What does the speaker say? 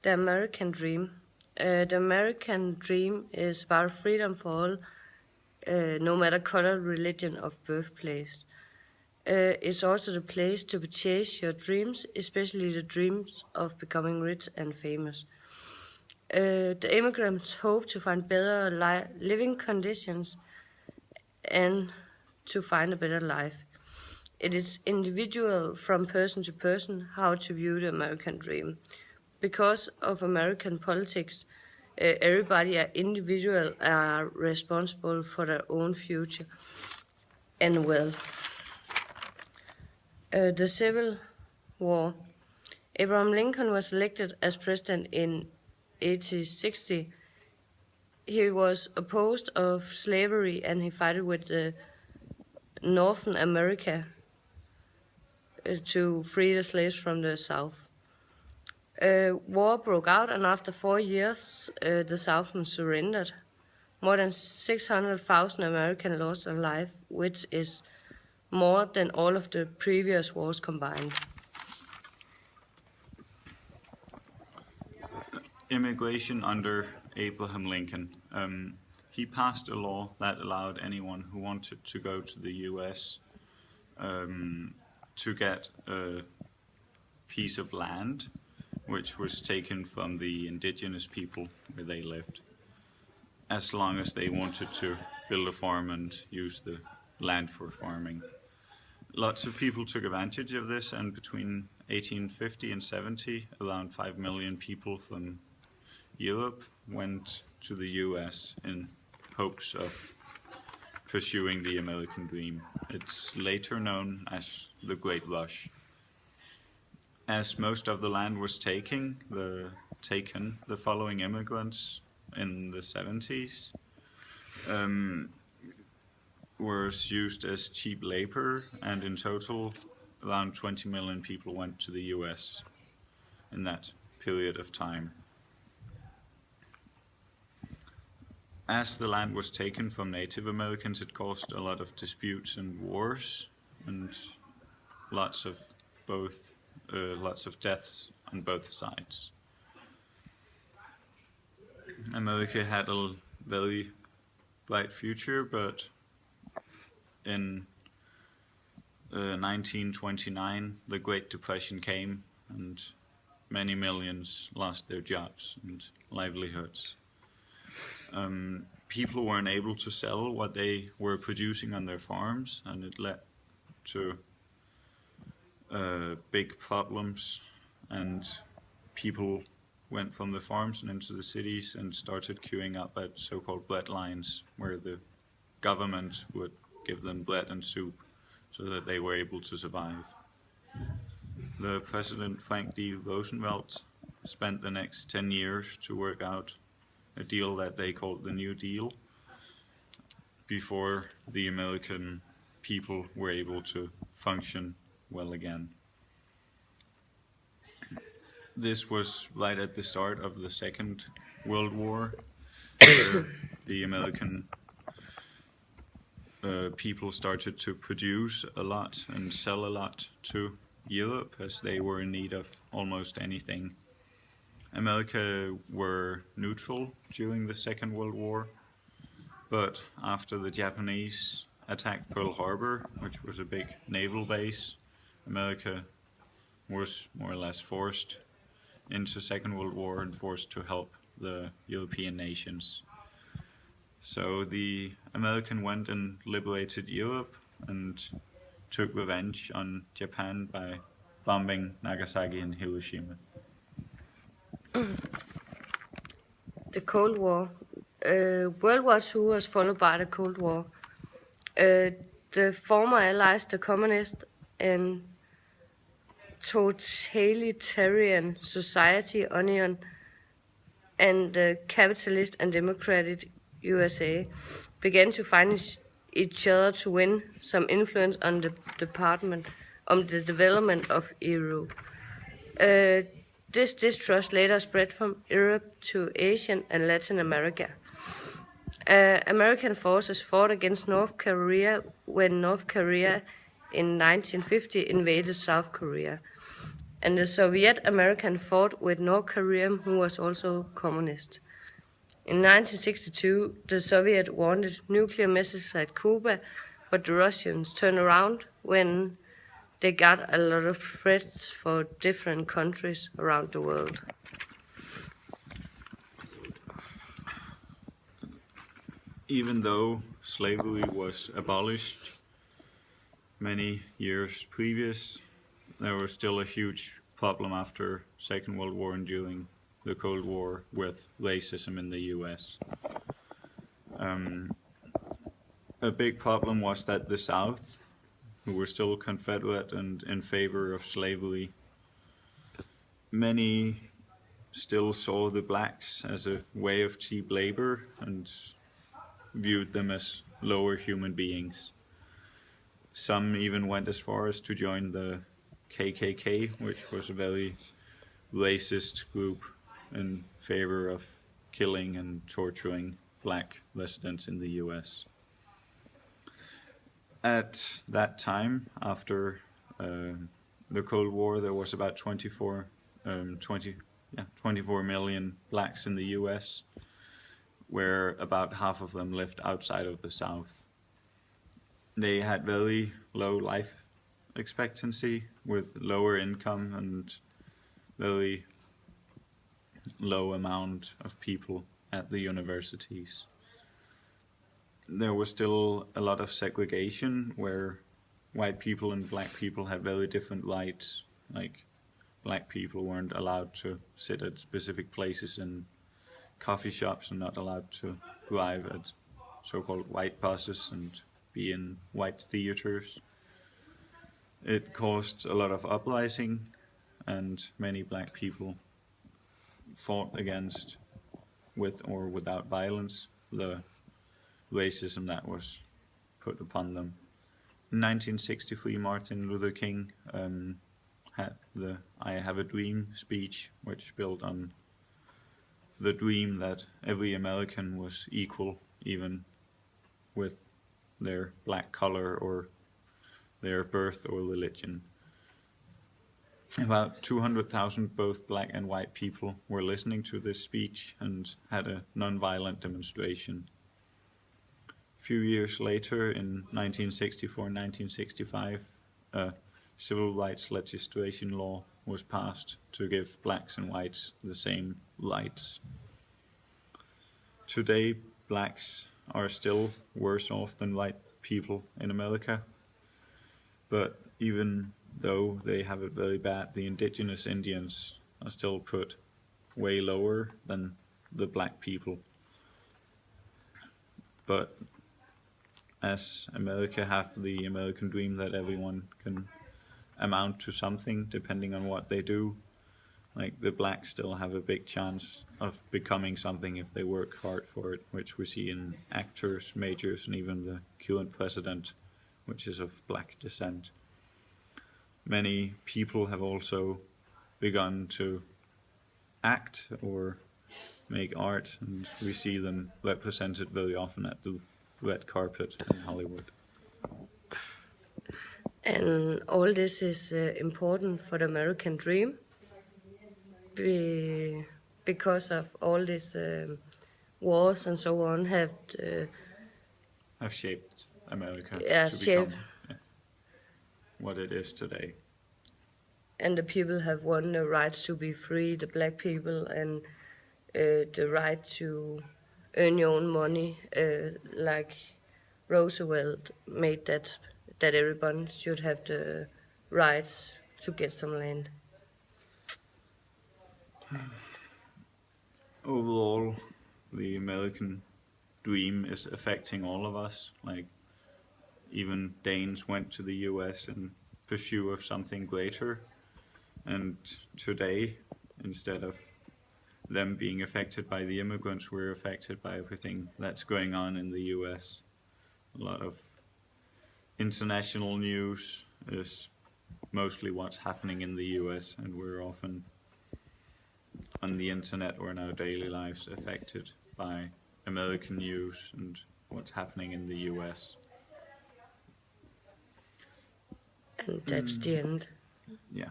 The American Dream. The American Dream is about freedom for all, no matter color, religion, or birthplace. It's also the place to chase your dreams, especially the dreams of becoming rich and famous. The immigrants hope to find better living conditions and to find a better life. It is individual from person to person how to view the American dream. Because of American politics, everybody are individual are responsible for their own future and wealth. The Civil War. Abraham Lincoln was elected as president in 1860. He was opposed of slavery and he fought with the Northern America to free the slaves from the South. War broke out, and after 4 years, the Southern surrendered. More than 600,000 Americans lost their life, which is more than all of the previous wars combined. Immigration under Abraham Lincoln. He passed a law that allowed anyone who wanted to go to the US to get a piece of land which was taken from the indigenous people where they lived, as long as they wanted to build a farm and use the land for farming. Lots of people took advantage of this, and between 1850 and 70, around 5 million people from Europe went to the US in hopes of pursuing the American dream. It's later known as the Great Rush. As most of the land was taken, the following immigrants in the 70s were used as cheap labor, and in total around 20 million people went to the US in that period of time. As the land was taken from Native Americans, it caused a lot of disputes and wars, and lots of deaths on both sides. America had a very bright future, but in 1929, the Great Depression came, and many millions lost their jobs and livelihoods. People weren't able to sell what they were producing on their farms, and it led to big problems, and people went from the farms and into the cities and started queuing up at so-called bread lines, where the government would give them bread and soup so that they were able to survive. The President Frank D. Roosevelt spent the next 10 years to work out a deal that they called the New Deal before the American people were able to function well again. This was right at the start of the Second World War, where the American people started to produce a lot and sell a lot to Europe, as they were in need of almost anything. America were neutral during the Second World War, but after the Japanese attacked Pearl Harbor, which was a big naval base, America was more or less forced into Second World War and forced to help the European nations. So the American went and liberated Europe and took revenge on Japan by bombing Nagasaki and Hiroshima. The Cold War. World War II was followed by the Cold War. The former allies, the communist and totalitarian society Union and the capitalist and democratic USA, began to find each other to win some influence on the development of Europe. This distrust later spread from Europe to Asia and Latin America. American forces fought against North Korea when North Korea in 1950 invaded South Korea. And the Soviet American fought with North Korea, who was also communist. In 1962, the Soviet wanted nuclear missiles at Cuba, but the Russians turned around when they got a lot of threats for different countries around the world. Even though slavery was abolished many years previous, there was still a huge problem after Second World War and during the Cold War with racism in the US. A big problem was that the South, who were still Confederate and in favor of slavery, many still saw the blacks as a way of cheap labor and viewed them as lower human beings. Some even went as far as to join the KKK, which was a very racist group in favor of killing and torturing black residents in the US. At that time, after the Cold War, there was about 24 million blacks in the US, where about half of them lived outside of the South. They had very low life expectancy with lower income and very low amount of people at the universities. There was still a lot of segregation where white people and black people had very different rights. Like black people weren't allowed to sit at specific places in coffee shops and not allowed to drive at so-called white buses and be in white theaters. It caused a lot of uprising, and many black people fought against, with or without violence, the racism that was put upon them. In 1963, Martin Luther King had the I Have a Dream speech, which built on the dream that every American was equal, even with their black color or their birth or religion. About 200,000 both black and white people were listening to this speech and had a non-violent demonstration. A few years later, in 1964 and 1965, a civil rights legislation law was passed to give blacks and whites the same rights. Today, blacks are still worse off than white people in America, but even though they have it very bad, the indigenous Indians are still put way lower than the black people. But as America have the American dream that everyone can amount to something depending on what they do, like the blacks still have a big chance of becoming something if they work hard for it, which we see in actors, majors, and even the current president, which is of black descent. Many people have also begun to act or make art, and we see them represented very often at the red carpet in Hollywood. And all this is important for the American dream because of all these wars and so on have shaped America to shaped. become what it is today. And the people have won the rights to be free, the black people, and the right to earn your own money, like Roosevelt made that everyone should have the rights to get some land. Overall, the American dream is affecting all of us. Like, even Danes went to the US in pursuit of something greater, and today, instead of them being affected by the immigrants, we're affected by everything that's going on in the US. A lot of international news is mostly what's happening in the US, and we're often on the internet or in our daily lives affected by American news and what's happening in the US. And that's the end. Yeah.